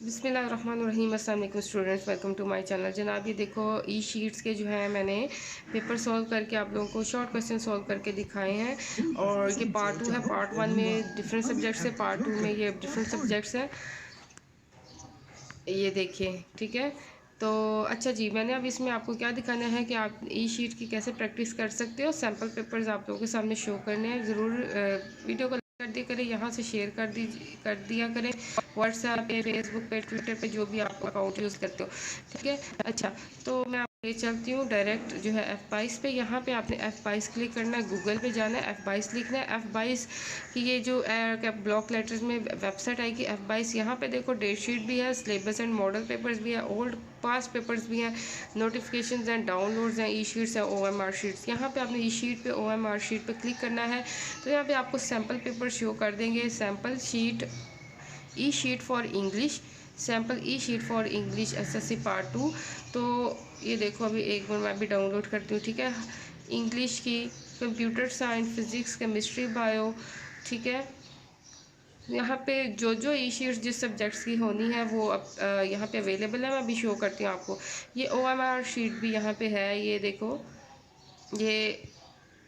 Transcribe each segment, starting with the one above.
बिस्मिल्लाहिर्रहमानिर्रहीम। अस्सलाम वालेकुम students, welcome to my channel. जनाब ये देखो ई शीट्स के जो है मैंने पेपर सॉल्व करके आप लोगों को शॉर्ट क्वेश्चन सॉल्व करके दिखाए हैं। और ये पार्ट 2 है। पार्ट 1 में डिफरेंट सब्जेक्ट्स है, पार्ट 2 में ये डिफरेंट सब्जेक्ट्स है। ये देखिए, ठीक है। तो अच्छा जी, मैंने अब इसमें आपको क्या दिखाना है कि आप ई शीट की कैसे प्रैक्टिस कर सकते हो। सैम्पल पेपर्स आप लोगों के सामने शो करने हैं। ज़रूर वीडियो को कर दिया करें, यहाँ से शेयर कर दिया करें व्हाट्सएप पे, फेसबुक पे, ट्विटर पे, जो भी आप अकाउंट यूज़ करते हो, ठीक है। अच्छा, तो मैं ले चलती हूँ डायरेक्ट जो है F22 पे। यहाँ पे आपने F22 क्लिक करना है, गूगल पे जाना है, F22 लिखना है। F22 की ये जो ब्लॉक लेटर्स में वेबसाइट आएगी F22। यहाँ पे देखो डेट शीट भी है, सिलेबस एंड मॉडल पेपर्स भी है, ओल्ड पास्ट पेपर्स भी हैं, नोटिफिकेशंस एंड डाउनलोड्स हैं, ई शीट्स हैं, OMR शीट्स। यहाँ पे आपने ई शीट पे OMR शीट पे क्लिक करना है। तो यहाँ पे आपको सैम्पल पेपर शो कर देंगे। Sample sheet, E sheet for English, sample E sheet for English SSC part 2। तो ये देखो, अभी एक बार मैं भी डाउनलोड करती हूँ, ठीक है। इंग्लिश की, computer science, physics, chemistry, bio, ठीक है। यहाँ पे जो ई शीट्स जिस सब्जेक्ट्स की होनी है वो अब यहाँ पे अवेलेबल है। मैं अभी शो करती हूँ आपको। ये OMR शीट भी यहाँ पे है, ये देखो। ये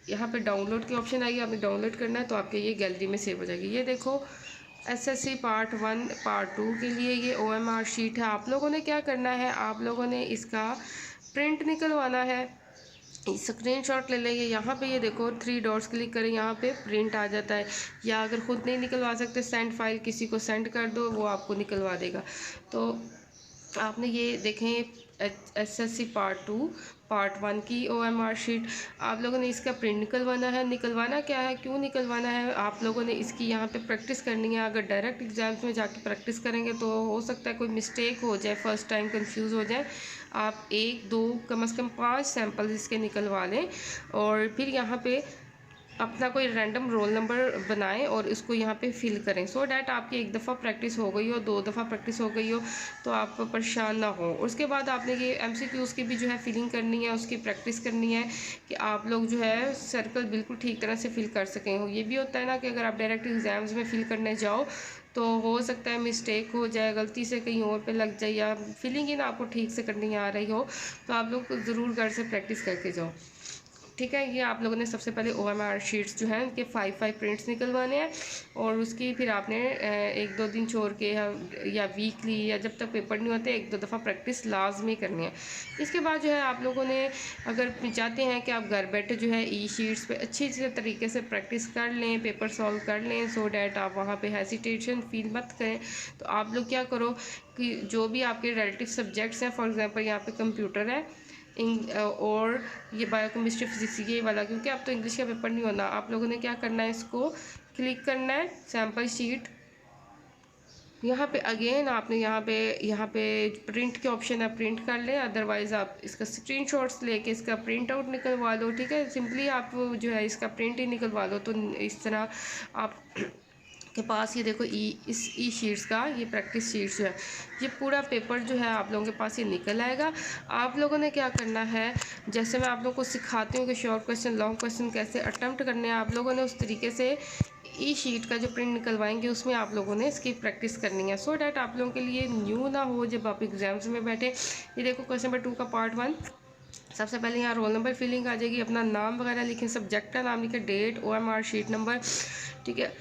यहाँ पे डाउनलोड की ऑप्शन आएगी, आपने डाउनलोड करना है तो आपके ये गैलरी में सेव हो जाएगी। ये देखो SSC पार्ट 1 पार्ट 2 के लिए ये OMR शीट है। आप लोगों ने क्या करना है, आप लोगों ने इसका प्रिंट निकलवाना है। स्क्रीनशॉट ले लेंगे। यहाँ पे ये देखो 3 डॉट्स क्लिक करें, यहाँ पे प्रिंट आ जाता है। या अगर ख़ुद नहीं निकलवा सकते, सेंड फाइल किसी को सेंड कर दो, वो आपको निकलवा देगा। तो आपने ये देखें SSC पार्ट 2 पार्ट 1 की OMR शीट। आप लोगों ने इसका प्रिंट निकलवाना है। निकलवाना क्या है, क्यों निकलवाना है, आप लोगों ने इसकी यहाँ पे प्रैक्टिस करनी है। अगर डायरेक्ट एग्जाम्स में जाके प्रैक्टिस करेंगे तो हो सकता है कोई मिस्टेक हो जाए, फर्स्ट टाइम कंफ्यूज हो जाए। आप 1 2 कम से कम 5 सैम्पल्स इसके निकलवा लें और फिर यहाँ पे अपना कोई रैंडम रोल नंबर बनाएं और इसको यहाँ पे फिल करें, सो डैट आपकी एक दफ़ा प्रैक्टिस हो गई हो, 2 दफ़ा प्रैक्टिस हो गई हो तो आप परेशान ना हो। उसके बाद आपने ये MCQs की भी जो है फिलिंग करनी है, उसकी प्रैक्टिस करनी है कि आप लोग जो है सर्कल बिल्कुल ठीक तरह से फिल कर सकें। हो ये भी होता है ना कि अगर आप डायरेक्ट एग्ज़ाम्स में फिल करने जाओ तो हो सकता है मिस्टेक हो जाए, गलती से कहीं और पे लग जाए, या फिलिंग ही ना आपको ठीक से करनी आ रही हो। तो आप लोग ज़रूर घर से प्रैक्टिस करके जाओ, ठीक है। ये आप लोगों ने सबसे पहले OMR शीट्स जो हैं उनके 5 प्रिंट्स निकलवाने हैं और उसकी फिर आपने 1-2 दिन छोड़ के या वीकली या जब तक पेपर नहीं होते 1-2 दफ़ा प्रैक्टिस लाजमी करनी है। इसके बाद जो है आप लोगों ने अगर चाहते हैं कि आप घर बैठे जो है ई शीट्स पे अच्छी तरीके से प्रैक्टिस कर लें, पेपर सॉल्व कर लें, सो डैट आप वहाँ पे हेसिटेशन फील मत करें, तो आप लोग क्या करो कि जो भी आपके रिलेटिव सब्जेक्ट्स हैं, फॉर एग्ज़ाम्पल यहाँ पे कंप्यूटर है और ये बायोकेमिस्ट्री, फिजिक्स, ये वाला, क्योंकि अब तो इंग्लिश का पेपर नहीं होना। आप लोगों ने क्या करना है, इसको क्लिक करना है सैम्पल शीट। यहाँ पे अगेन आपने यहाँ पे प्रिंट के ऑप्शन है, प्रिंट कर लें, अदरवाइज़ आप इसका स्क्रीनशॉट्स लेके इसका प्रिंट आउट निकलवा लो, ठीक है। सिंपली आप जो है इसका प्रिंट ही निकलवा लो। तो इस तरह आप के पास ये देखो इस ई शीट्स का ये प्रैक्टिस शीट्स जो है, ये पूरा पेपर जो है आप लोगों के पास ये निकल आएगा। आप लोगों ने क्या करना है, जैसे मैं आप लोगों को सिखाती हूँ कि शॉर्ट क्वेश्चन, लॉन्ग क्वेश्चन कैसे अटेम्प्ट करने हैं, आप लोगों ने उस तरीके से ई शीट का जो प्रिंट निकलवाएंगे उसमें आप लोगों ने इसकी प्रैक्टिस करनी है, सो डैट आप लोगों के लिए न्यू ना हो जब आप एग्ज़ाम्स में बैठे। ये देखो क्वेश्चन नंबर 2 का पार्ट 1। सबसे पहले यहाँ रोल नंबर फिलिंग आ जाएगी, अपना नाम वगैरह लिखें, सब्जेक्ट का नाम लिखें, डेट, OMR शीट नंबर, ठीक है।